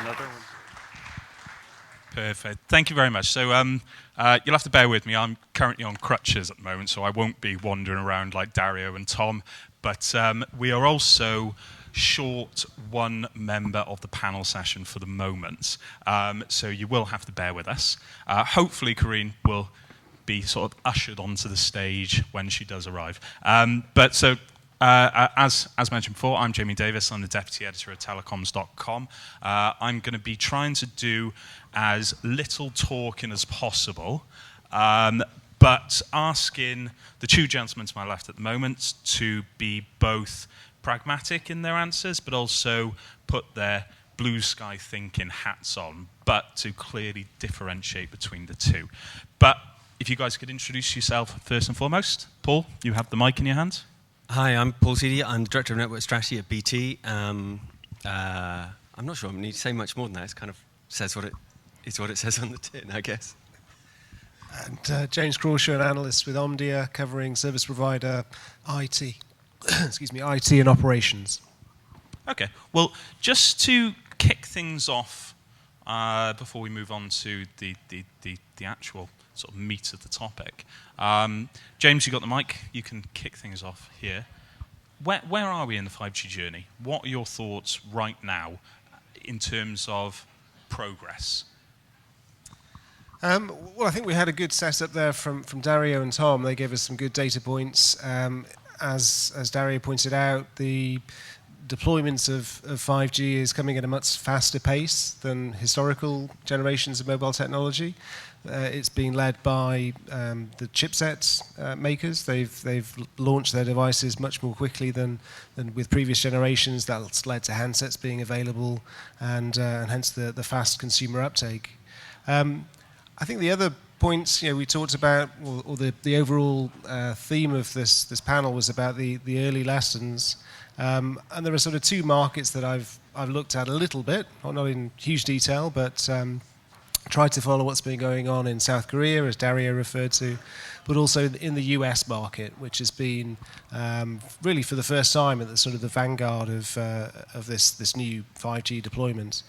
another one. Perfect. Thank you very much. So you'll have to bear with me. I'm currently on crutches at the moment, so I won't be wandering around like Dario and Tom. But we are also short one member of the panel session for the moment. So you will have to bear with us. Hopefully, Karine will be sort of ushered onto the stage when she does arrive. As mentioned before, I'm Jamie Davies. I'm the deputy editor at telecoms.com. I'm going to be trying to do as little talking as possible, but asking the two gentlemen to my left at the moment to be both pragmatic in their answers, but also put their blue sky thinking hats on, but to clearly differentiate between the two. But if you guys could introduce yourself first and foremost. Paul, you have the mic in your hand. Hi, I'm Paul Ceely. I'm the Director of Network Strategy at BT. I'm not sure I need to say much more than that. It kind of says what it says on the tin, I guess. And James Crawshaw, an analyst with Omdia, covering service provider IT, IT and operations. Okay. Well, just to kick things off, before we move on to the actual sort of meat of the topic, James, you got the mic. You can kick things off here. Where are we in the 5G journey? What are your thoughts right now in terms of progress? Well, I think we had a good setup there from Dario and Tom. They gave us some good data points. As Dario pointed out, the deployments of 5G is coming at a much faster pace than historical generations of mobile technology. It's being led by the chipset makers. They've launched their devices much more quickly than with previous generations. That's led to handsets being available and hence the fast consumer uptake. I think the other points we talked about, or the overall theme of this panel was about the early lessons. And there are sort of two markets that I've looked at a little bit, not in huge detail, but tried to follow what's been going on in South Korea, as Dario referred to, but also in the US market, which has been really for the first time at the sort of the vanguard of this new 5G deployment.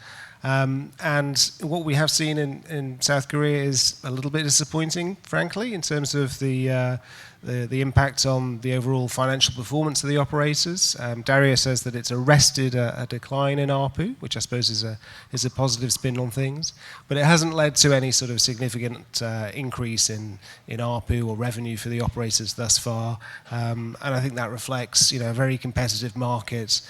And what we have seen in South Korea is a little bit disappointing, frankly, in terms of the impact on the overall financial performance of the operators. Dario says that it's arrested a decline in ARPU, which I suppose is a positive spin on things, but it hasn't led to any sort of significant increase in ARPU or revenue for the operators thus far. And I think that reflects a very competitive market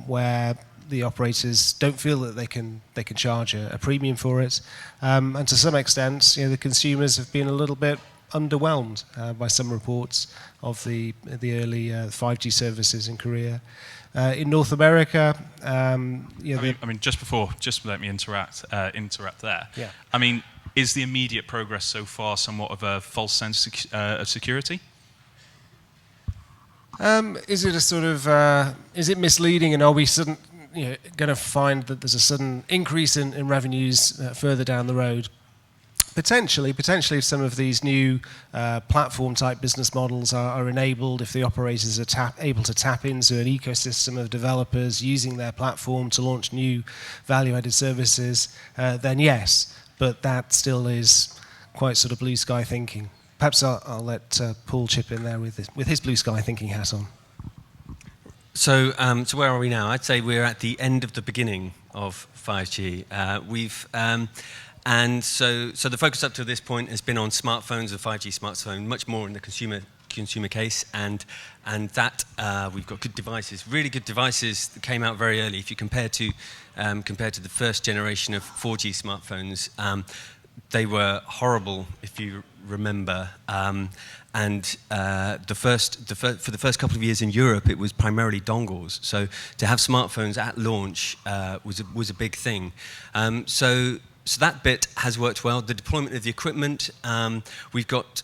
where the operators don't feel that they can charge a premium for it, and to some extent, the consumers have been a little bit underwhelmed by some reports of the early 5G services in Korea. In North America, I mean, just let me interrupt there. Yeah. I mean, is the immediate progress so far somewhat of a false sense of security? Is it a sort of is it misleading, and are we going to find that there's a sudden increase in revenues further down the road? Potentially, if some of these new platform-type business models are enabled, if the operators are able to tap into an ecosystem of developers using their platform to launch new value-added services, then yes. But that still is quite sort of blue sky thinking. Perhaps I'll let Paul chip in there with his blue sky thinking hat on. So where are we now? I'd say we're at the end of the beginning of 5G. And so the focus up to this point has been on smartphones, the 5G smartphone, much more in the consumer case, and that we've got good devices, really good devices that came out very early. If you compare to the first generation of 4G smartphones, they were horrible, if you remember. And for the first couple of years in Europe, it was primarily dongles. So to have smartphones at launch was a big thing. So that bit has worked well. The deployment of the equipment, we've got.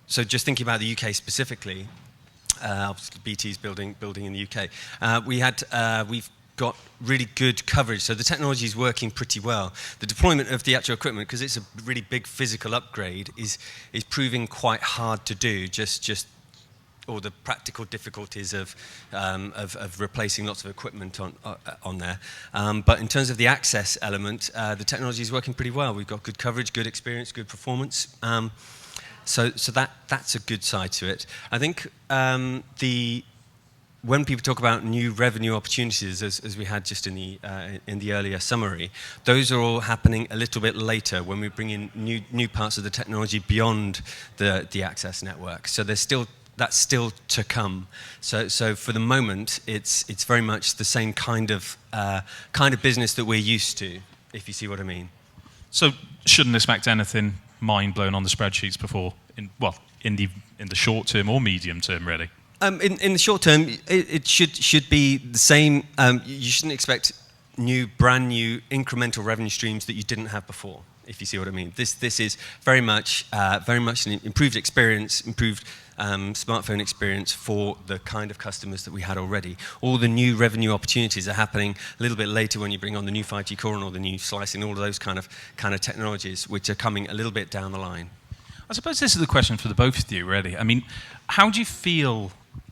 So just thinking about the UK specifically, obviously BT's building in the UK. We've got really good coverage, so the technology is working pretty well. The deployment of the actual equipment, because it's a really big physical upgrade, is proving quite hard to do. Just all the practical difficulties of replacing lots of equipment on there. But in terms of the access element, the technology is working pretty well. We've got good coverage, good experience, good performance. So that's a good side to it. I think when people talk about new revenue opportunities, as we had just in the earlier summary, those are all happening a little bit later when we bring in new parts of the technology beyond the access network. So that's still to come. So for the moment, it's very much the same kind of business that we're used to, if you see what I mean. So shouldn't expect anything mind blown on the spreadsheets before, in the short term or medium term, really. In the short term, it should be the same. You shouldn't expect brand new incremental revenue streams that you didn't have before, if you see what I mean. This is very much an improved experience, improved smartphone experience for the kind of customers that we had already. All the new revenue opportunities are happening a little bit later when you bring on the new 5G core and all the new slicing, all of those kind of technologies, which are coming a little bit down the line. I suppose this is the question for the both of you, really. I mean, how do you feel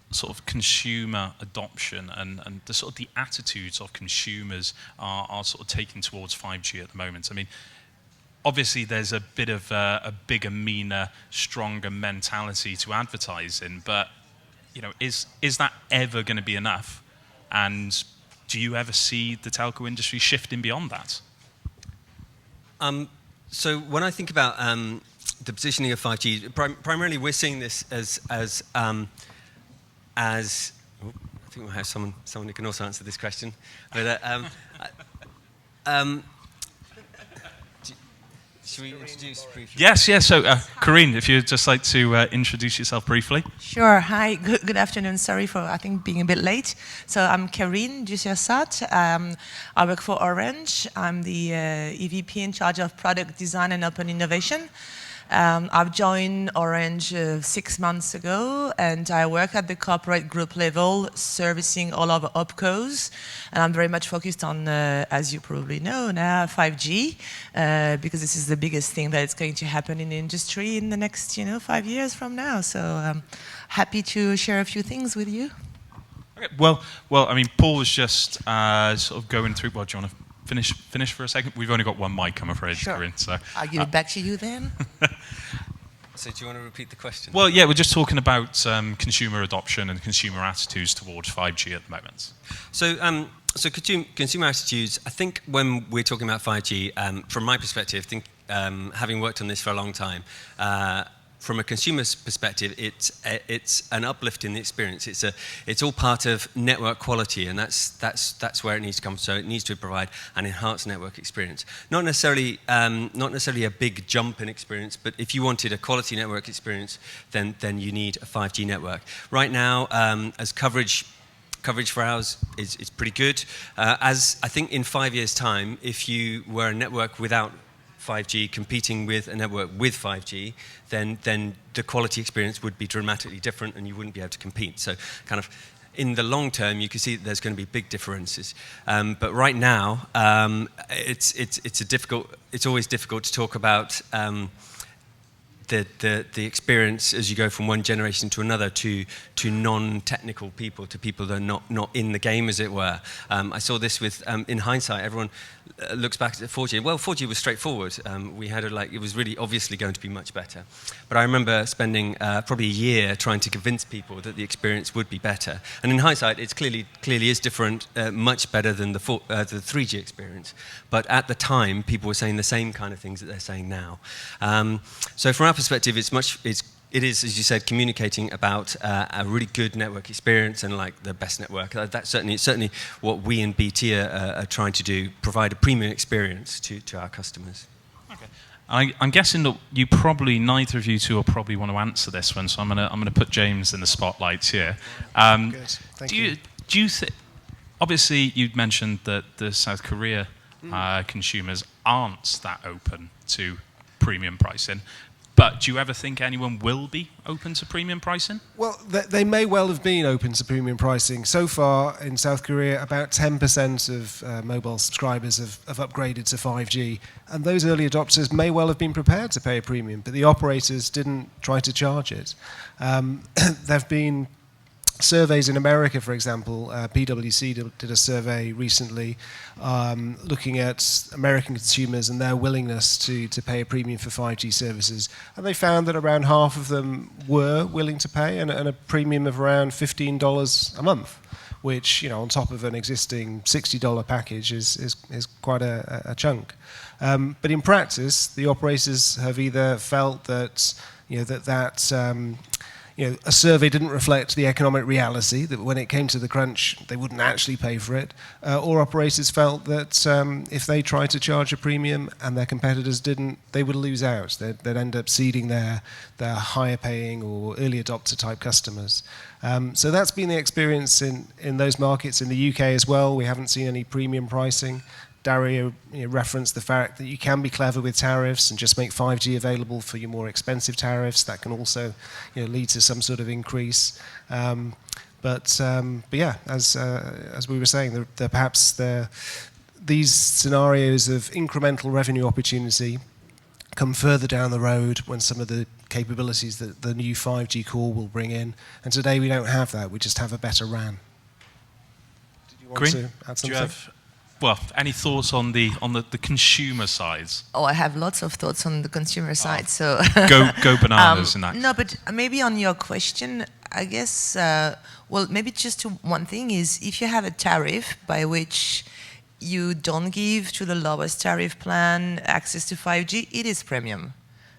sort of consumer adoption and the sort of the attitudes of consumers are sort of taking towards 5G at the moment? I mean, obviously there's a bit of a bigger, meaner, stronger mentality to advertising, but is that ever going to be enough? And do you ever see the telco industry shifting beyond that? So when I think about the positioning of 5G, primarily we're seeing this as I think we'll have someone who can also answer this question. But should we introduce briefly? Yes. So, Karine, if you'd just like to introduce yourself briefly. Sure. Hi. Good afternoon. Sorry for, I think, being a bit late. So I'm Karine Dussert-Sarthe. I work for Orange. I'm the EVP in charge of product design and open innovation. I've joined Orange 6 months ago, and I work at the corporate group level, servicing all of our OpCos. And I'm very much focused on, as you probably know now, 5G, because this is the biggest thing that is going to happen in the industry in the next, 5 years from now. So I'm happy to share a few things with you. Okay. Well, I mean, Paul was just sort of going through. Well, do you want to finish for a second? We've only got one mic, I'm afraid, Sure. Karine, so I'll give it back to you then. So do you want to repeat the question? Well, yeah, we're just talking about consumer adoption and consumer attitudes towards 5G at the moment. So consumer attitudes, I think when we're talking about 5G, from my perspective, having worked on this for a long time, from a consumer's perspective, it's an uplift in the experience. It's all part of network quality, and that's where it needs to come. So it needs to provide an enhanced network experience. Not necessarily a big jump in experience, but if you wanted a quality network experience, then you need a 5G network. Right now, as coverage for ours is pretty good. As I think in 5 years' time, if you were a network without 5G competing with a network with 5G, then the quality experience would be dramatically different and you wouldn't be able to compete. So kind of in the long term, you can see that there's going to be big differences. But right now, it's always difficult to talk about the experience as you go from one generation to another to non-technical people, to people that are not in the game, as it were. I saw this with, in hindsight, everyone looks back at 4G. Well, 4G was straightforward. We had it was really obviously going to be much better. But I remember spending probably a year trying to convince people that the experience would be better. And in hindsight, it clearly is different, much better than the 3G experience. But at the time, people were saying the same kind of things that they're saying now. So from our perspective, it is, as you said, communicating about a really good network experience and like the best network. That's certainly what we in BT are trying to do, provide a premium experience to our customers. Okay. I'm guessing that neither of you two will probably want to answer this one, so I'm gonna put James in the spotlight here. Good. Thank you. Do you think? Obviously, you'd mentioned that the South Korea consumers aren't that open to premium pricing. But do you ever think anyone will be open to premium pricing? Well, they may well have been open to premium pricing. So far in South Korea, about 10% of mobile subscribers have upgraded to 5G. And those early adopters may well have been prepared to pay a premium, but the operators didn't try to charge it. There have been surveys in America, for example. PwC did a survey recently looking at American consumers and their willingness to pay a premium for 5G services. And they found that around half of them were willing to pay, and a premium of around $15 a month, which, on top of an existing $60 package is quite a chunk. But in practice, the operators have either felt that a survey didn't reflect the economic reality, that when it came to the crunch, they wouldn't actually pay for it, or operators felt that if they tried to charge a premium and their competitors didn't, they would lose out. They'd end up ceding their higher paying or early adopter type customers. So that's been the experience in those markets. In the UK as well, we haven't seen any premium pricing. Dario referenced the fact that you can be clever with tariffs and just make 5G available for your more expensive tariffs. That can also lead to some sort of increase. But yeah, as we were saying, perhaps these scenarios of incremental revenue opportunity come further down the road when some of the capabilities that the new 5G core will bring in. And today we don't have that. We just have a better RAN. Did you want to add something? Well, any thoughts on the consumer sides? Oh, I have lots of thoughts on the consumer side. So go bananas in that. No, but maybe on your question, I guess. Well, maybe just one thing is, if you have a tariff by which you don't give to the lowest tariff plan access to 5G, it is premium.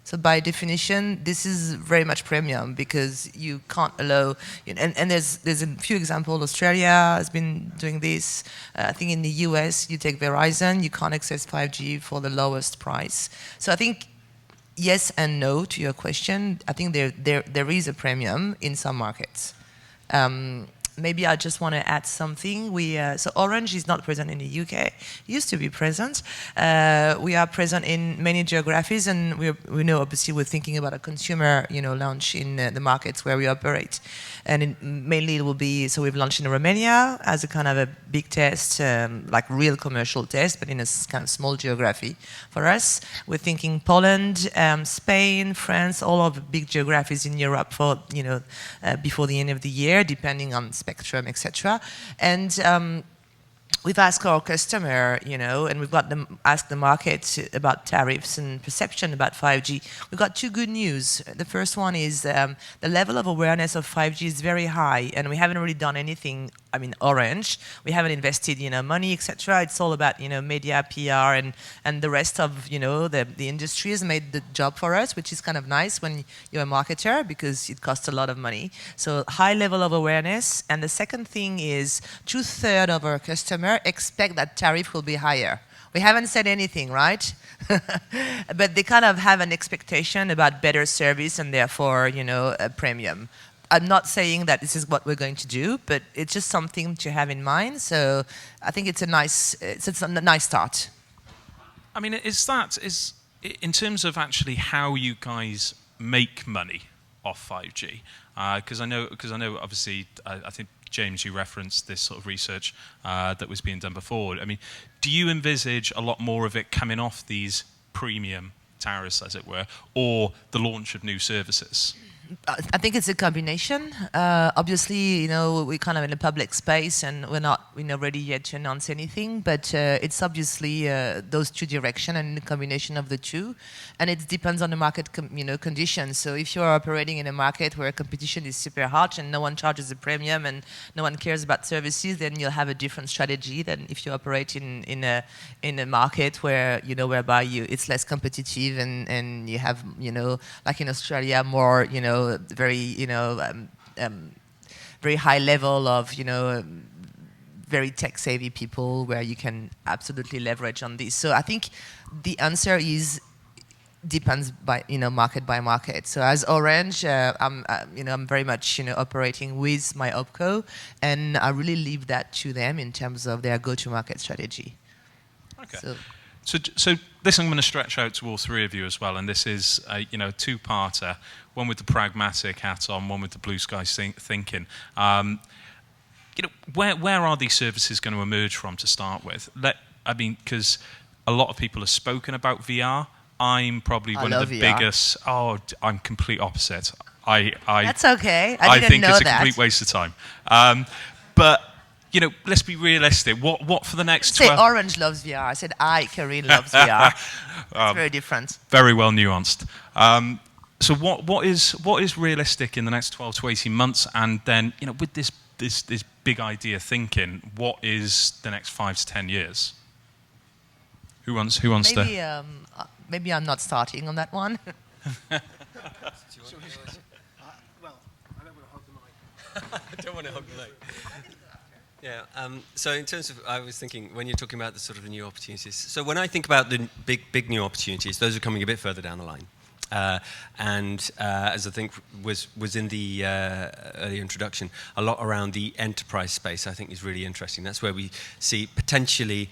So by definition, this is very much premium, because you can't allow, and there's a few examples. Australia has been doing this. I think in the US, you take Verizon, you can't access 5G for the lowest price. So I think yes and no to your question. I think there is a premium in some markets. Maybe I just want to add something. So Orange is not present in the UK. It used to be present. We are present in many geographies, and we know, obviously, we're thinking about a consumer, launch in the markets where we operate. And mainly it will be, so we've launched in Romania as a kind of a big test, like real commercial test, but in a kind of small geography for us. We're thinking Poland, Spain, France, all of the big geographies in Europe for, before the end of the year, depending on spectrum, etc. And we've asked our customer, and we've got them ask the market about tariffs and perception about 5G. We've got two good news. The first one is the level of awareness of 5G is very high, and we haven't really done anything. I mean, Orange, we haven't invested, money, etc. It's all about, media, PR, and the rest of, the industry has made the job for us, which is kind of nice when you're a marketer, because it costs a lot of money. So high level of awareness. And the second thing is 2/3 of our customers expect that tariff will be higher. We haven't said anything, right? But they kind of have an expectation about better service and therefore, a premium. I'm not saying that this is what we're going to do, but it's just something to have in mind. So I think it's a nice start. I mean, is in terms of actually how you guys make money off 5G? Because I know, obviously, I think James, you referenced this sort of research that was being done before. I mean, do you envisage a lot more of it coming off these premium tariffs, as it were, or the launch of new services? I think it's a combination. Obviously, we're kind of in a public space, and we're not, ready yet to announce anything. But it's obviously those two directions and the combination of the two, and it depends on the market, conditions. So if you're operating in a market where competition is super hot and no one charges a premium and no one cares about services, then you'll have a different strategy than if you operate in a market where whereby it's less competitive and you have like in Australia more very very high level of very tech savvy people where you can absolutely leverage on this. So I think the answer is depends by market by market. So as Orange, I'm very much operating with my opco, and I really leave that to them in terms of their go-to-market strategy. Okay. So this I'm going to stretch out to all three of you as well, and this is a two-parter, one with the pragmatic hat on, one with the blue sky thinking. Where are these services going to emerge from to start with? Because a lot of people have spoken about VR. I'm probably one of the VR. biggest. Oh, I'm complete opposite. That's okay. I didn't think know it's a that. complete waste of time. But let's be realistic. What for the next? Say Orange loves VR. I said Karine loves VR. It's very different. Very well nuanced. So what is realistic in the next 12 to 18 months? And then with this big idea thinking, what is the next 5 to 10 years? Who wants to? Maybe I'm not starting on that one. Well, I don't want to hog the mic. I don't want to hog the mic. Yeah. So in terms of, I was thinking when you're talking about the sort of the new opportunities. So when I think about the big new opportunities, those are coming a bit further down the line. As I think was in the early introduction, a lot around the enterprise space I think is really interesting. That's where we see potentially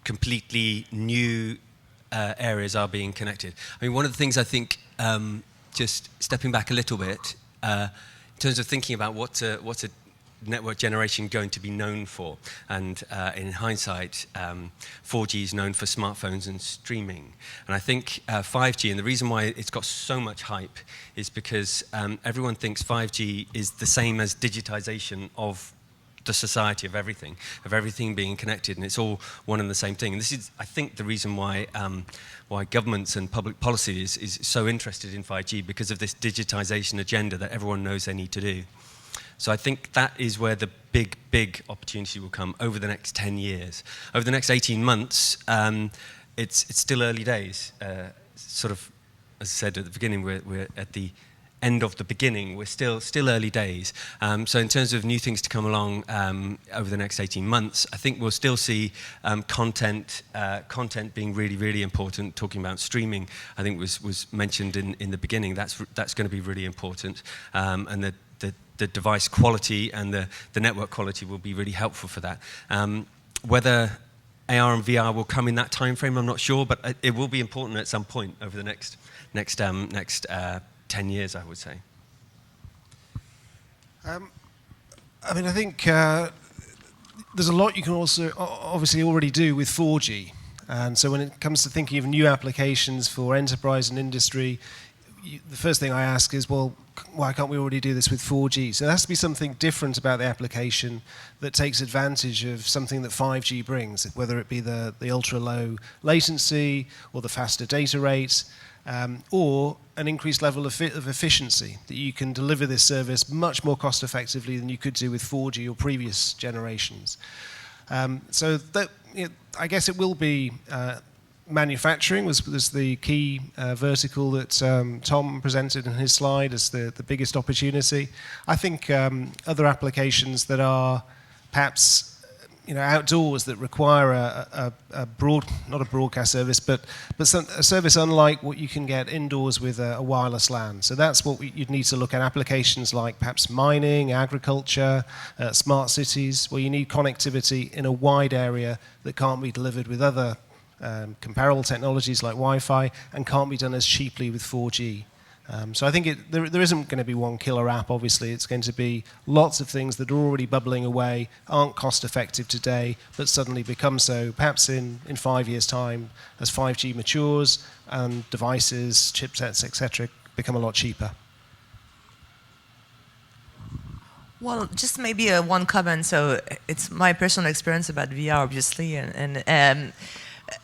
completely new areas are being connected. I mean, one of the things I think, just stepping back a little bit, in terms of thinking about what's a network generation going to be known for, and in hindsight, 4G is known for smartphones and streaming. And I think 5G, and the reason why it's got so much hype, is because everyone thinks 5G is the same as digitization of the society, of everything being connected, and it's all one and the same thing. And this is, I think, the reason why governments and public policy is so interested in 5G, because of this digitization agenda that everyone knows they need to do. So I think that is where the big opportunity will come over the next 10 years. Over the next 18 months, it's still early days. Sort of, as I said at the beginning, we're at the end of the beginning. We're still early days. So in terms of new things to come along over the next 18 months, I think we'll still see content being really, really important. Talking about streaming, I think was mentioned in the beginning. That's going to be really important, and the device quality and the network quality will be really helpful for that. Whether AR and VR will come in that time frame, I'm not sure, but it will be important at some point over the next 10 years, I would say. I mean, I think there's a lot you can also obviously already do with 4G. And so when it comes to thinking of new applications for enterprise and industry, the first thing I ask is, well, why can't we already do this with 4G? So there has to be something different about the application that takes advantage of something that 5G brings, whether it be the ultra-low latency or the faster data rates, or an increased level of efficiency, that you can deliver this service much more cost effectively than you could do with 4G or previous generations. So that, I guess it will be manufacturing was the key vertical that Tom presented in his slide as the biggest opportunity. I think other applications that are perhaps outdoors, that require a not a broadcast service, but a service unlike what you can get indoors with a wireless LAN. So that's what you'd need to look at, applications like perhaps mining, agriculture, smart cities, where you need connectivity in a wide area that can't be delivered with other comparable technologies like Wi-Fi, and can't be done as cheaply with 4G. So I think there isn't going to be one killer app, obviously. It's going to be lots of things that are already bubbling away, aren't cost effective today, but suddenly become so, perhaps in 5 years' time, as 5G matures and devices, chipsets, etc., become a lot cheaper. Well, just maybe one comment. So it's my personal experience about VR, obviously, and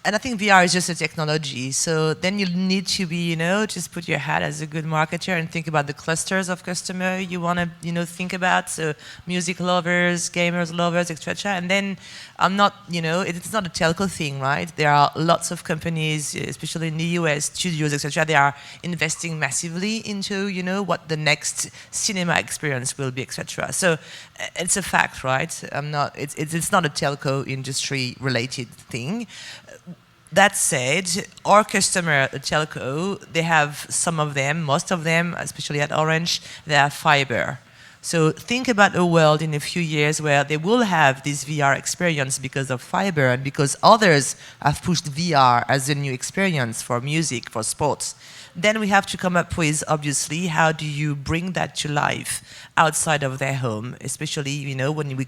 I think VR is just a technology. So then you need to be, just put your hat as a good marketer and think about the clusters of customer you want to, think about. So music lovers, gamers lovers, etc. And then I'm not, it's not a telco thing, right? There are lots of companies, especially in the US, studios, etc. They are investing massively into, what the next cinema experience will be, etc. So it's a fact, right? It's not a telco industry related thing. That said, our customer at the telco, they have some of them, most of them, especially at Orange, they have fiber. So think about a world in a few years where they will have this VR experience because of fiber and because others have pushed VR as a new experience for music, for sports. Then we have to come up with, obviously, how do you bring that to life outside of their home, especially, you know, when we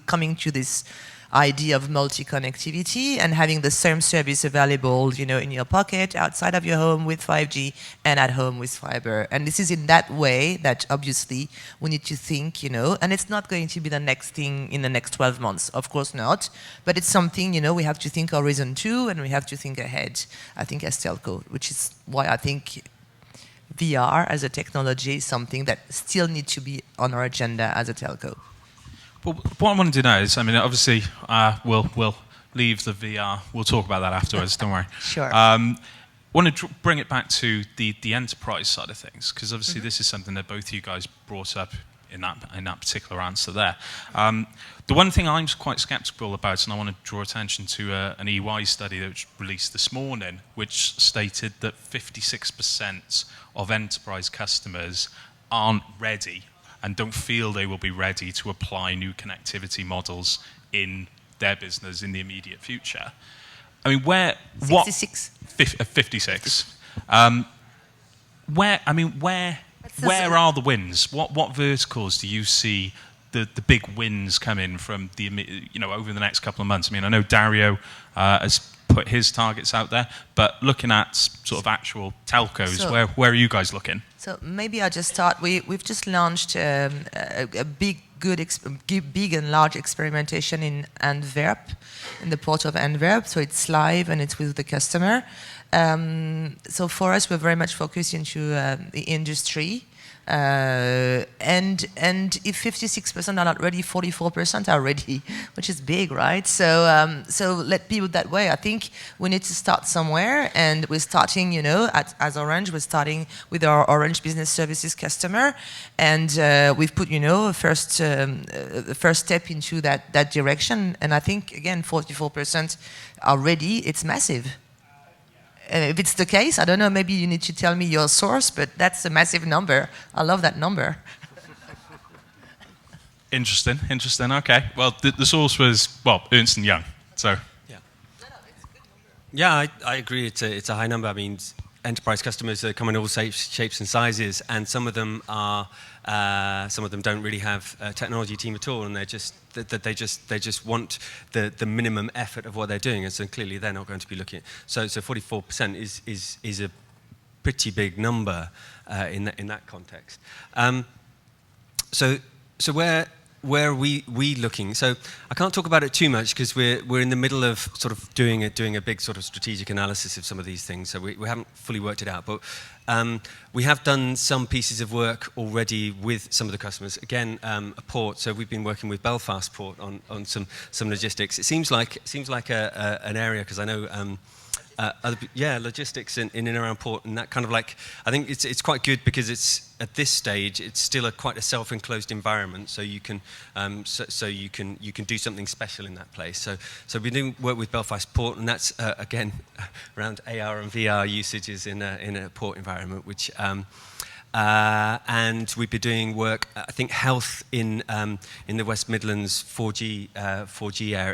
coming to this idea of multi-connectivity and having the same service available, you know, in your pocket, outside of your home with 5G, and at home with fiber. And this is in that way that obviously we need to think, you know, and it's not going to be the next thing in the next 12 months, of course not, but it's something, you know, we have to think horizon 2 and we have to think ahead, I think, as telco, which is why I think VR as a technology is something that still needs to be on our agenda as a telco. Well, what I wanted to know is, I mean, obviously, we'll leave the VR. We'll talk about that afterwards. Don't worry. Sure. Want to bring it back to the enterprise side of things, because obviously this is something that both you guys brought up in that particular answer there. The one thing I'm quite sceptical about, and I want to draw attention to an EY study that was released this morning, which stated that 56% of enterprise customers aren't ready and don't feel they will be ready to apply new connectivity models in their business in the immediate future. I mean, where 66. 56. Where are the wins? What verticals do you see the big wins coming from over the next couple of months? I mean, I know Dario has put his targets out there, but looking at sort of actual telcos, where are you guys looking? So maybe I'll just start. We've just launched a big and large experimentation in Antwerp, in the port of Antwerp. So it's live and it's with the customer. So for us, we're very much focused into the industry. And if 56% are not ready, 44% are ready, which is big, right? So let be that way. I think we need to start somewhere, and we're starting, you know, as Orange, we're starting with our Orange Business Services customer, and we've put, you know, the first step into that direction. And I think again, 44% are ready. It's massive. If it's the case, I don't know, maybe you need to tell me your source, but that's a massive number. I love that number. Interesting. Okay. Well, the source was, Ernst & Young. So. Yeah. Yeah, I agree. It's a high number. I mean, enterprise customers come in all shapes and sizes, and some of them don't really have a technology team at all, and they just want the minimum effort of what they're doing, and so clearly they're not going to be looking. So 44% is a pretty big number in that context. So where are we looking? So I can't talk about it too much because we're in the middle of sort of doing a big sort of strategic analysis of some of these things. So we haven't fully worked it out, but we have done some pieces of work already with some of the customers. Again, a port. So we've been working with Belfast Port on some logistics. It seems like an area, because I know. Logistics in and around port, and that kind of like, I think it's quite good because it's at this stage it's still quite a self-enclosed environment, so you can you can do something special in that place. So we do work with Belfast Port, and that's again around AR and VR usages in a port environment, which. And we've been doing work, I think, health in the West Midlands 4G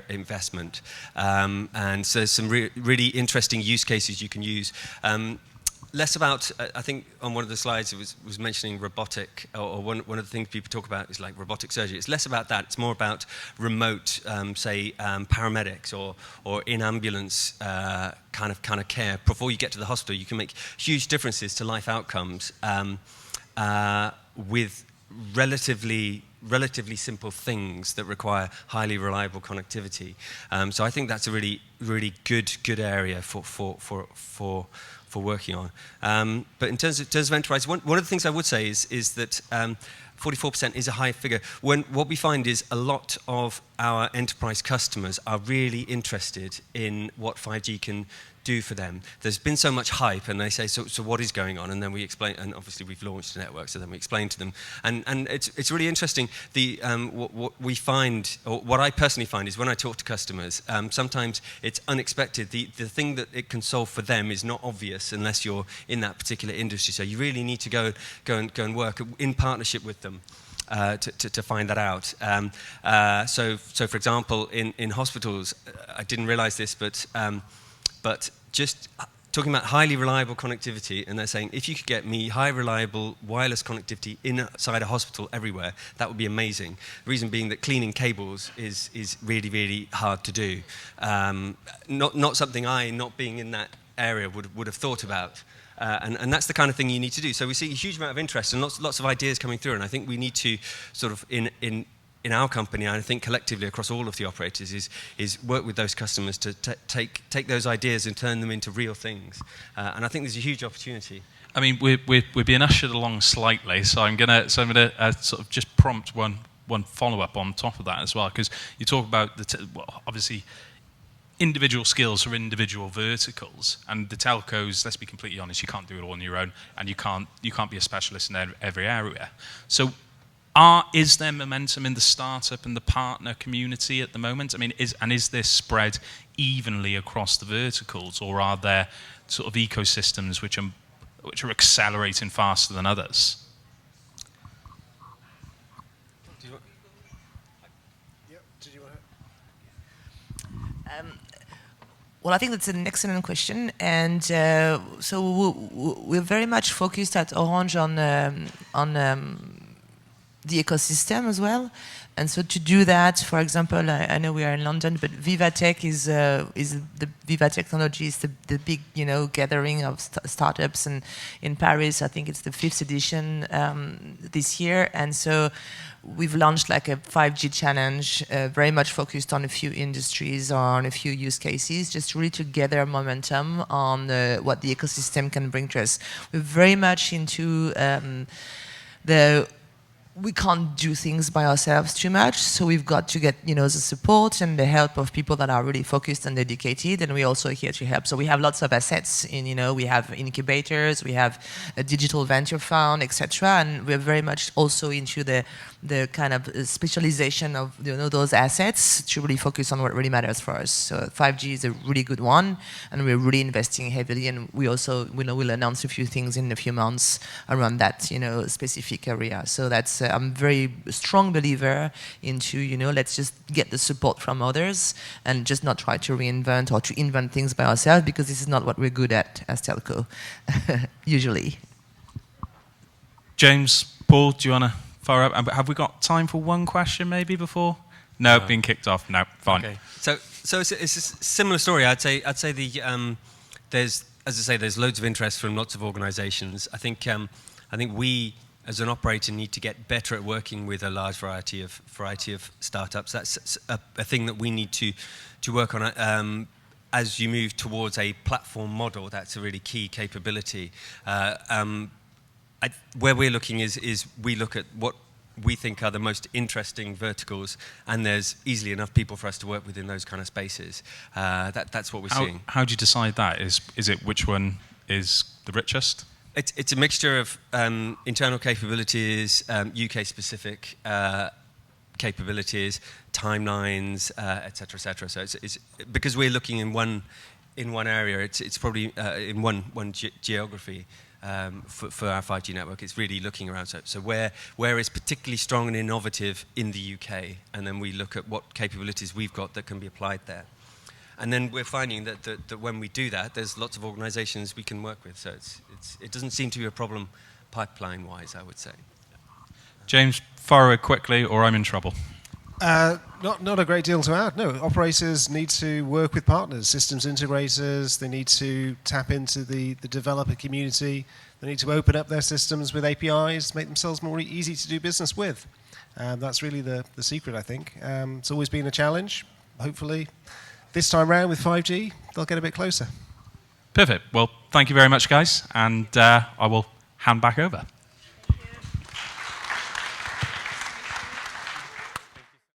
investment, and so some really interesting use cases you can use. Less about, I think on one of the slides it was mentioning robotic, or one of the things people talk about is like robotic surgery. It's less about that. It's more about remote, paramedics or in ambulance kind of care. Before you get to the hospital, you can make huge differences to life outcomes with relatively simple things that require highly reliable connectivity. So I think that's a really good area for working on. But in terms of enterprise, one of the things I would say is that 44% is a high figure. What we find is a lot of our enterprise customers are really interested in what 5G can do for them. There's been so much hype, and they say, so what is going on? And then we explain, and obviously we've launched a network, so then we explain to them. And it's really interesting. What we find, or what I personally find, is when I talk to customers, sometimes it's unexpected. The thing that it can solve for them is not obvious unless you're in that particular industry. So you really need to go and work in partnership with them. to find that out. So for example, in hospitals, I didn't realise this, but just talking about highly reliable connectivity, and they're saying if you could get me high reliable wireless connectivity inside a hospital everywhere, that would be amazing. The reason being that cleaning cables is really, really hard to do. Not something not being in that area would have thought about. And that's the kind of thing you need to do. So we see a huge amount of interest and lots of ideas coming through, and I think we need to sort of in our company, and I think collectively across all of the operators, is work with those customers to take those ideas and turn them into real things. And I think there's a huge opportunity. I mean, we're being ushered along slightly, so I'm gonna sort of just prompt one follow-up on top of that as well, because you talk about obviously individual skills for individual verticals, and the telcos, let's be completely honest, you can't do it all on your own, and you can't be a specialist in every area. So is there momentum in the startup and the partner community at the moment? I mean, is this spread evenly across the verticals, or are there sort of ecosystems which are accelerating faster than others? Well, I think that's an excellent question, and so we're very much focused at Orange on the ecosystem as well. And so to do that, for example, I know we are in London, but Vivatech is the Viva Technology is the big gathering of startups, and in Paris I think it's the 5th edition this year. And so we've launched like a 5G challenge, very much focused on a few industries or on a few use cases, just really to gather momentum on what the ecosystem can bring to us. We're very much into we can't do things by ourselves too much, so we've got to get the support and the help of people that are really focused and dedicated, and we're also here to help. So we have lots of assets we have incubators, we have a digital venture fund, etc., and we're very much also into the kind of specialization of those assets to really focus on what really matters for us. So 5G is a really good one, and we're really investing heavily, and we also we'll announce a few things in a few months around that specific area. So that's I'm very strong believer into let's just get the support from others and just not try to reinvent or to invent things by ourselves, because this is not what we're good at as telco usually. James, Paul, do you want to fire up? Have we got time for one question maybe before? No, being kicked off. No, fine. Okay. So it's a similar story. I'd say there's loads of interest from lots of organisations. I think we, as an operator, need to get better at working with a large variety of startups. That's a thing that we need to work on. As you move towards a platform model, that's a really key capability. Where we're looking is we look at what we think are the most interesting verticals, and there's easily enough people for us to work with in those kind of spaces. That's what we're seeing. How do you decide that? Is it which one is the richest? It's a mixture of internal capabilities, UK-specific capabilities, timelines, etc., etc. So it's because we're looking in one area. It's probably in one geography. For our 5G network, it's really looking around. So where is particularly strong and innovative in the UK, and then we look at what capabilities we've got that can be applied there. And then we're finding that when we do that, there's lots of organisations we can work with. So it doesn't seem to be a problem pipeline-wise, I would say. James, fire away quickly, or I'm in trouble. Not a great deal to add. No, operators need to work with partners, systems integrators. They need to tap into the developer community. They need to open up their systems with APIs, make themselves more easy to do business with. That's really the secret, I think. It's always been a challenge. Hopefully, this time round with 5G, they'll get a bit closer. Perfect. Well, thank you very much, guys, and I will hand back over.